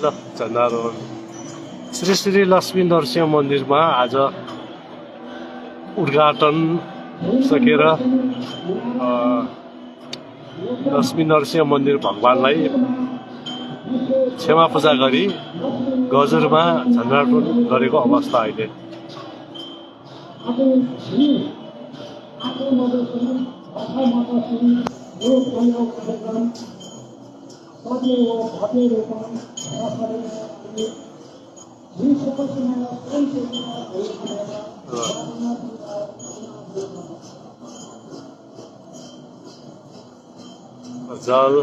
ल झण्डारोहण श्री श्री लक्ष्मी नरसिंह मन्दिरमा आज उद्घाटन सकेर लक्ष्मी नरसिंह मन्दिर भगवानलाई क्षमा पूजा गरी गजुरमा झण्डारोहण गरेको अवस्था अहिले। जल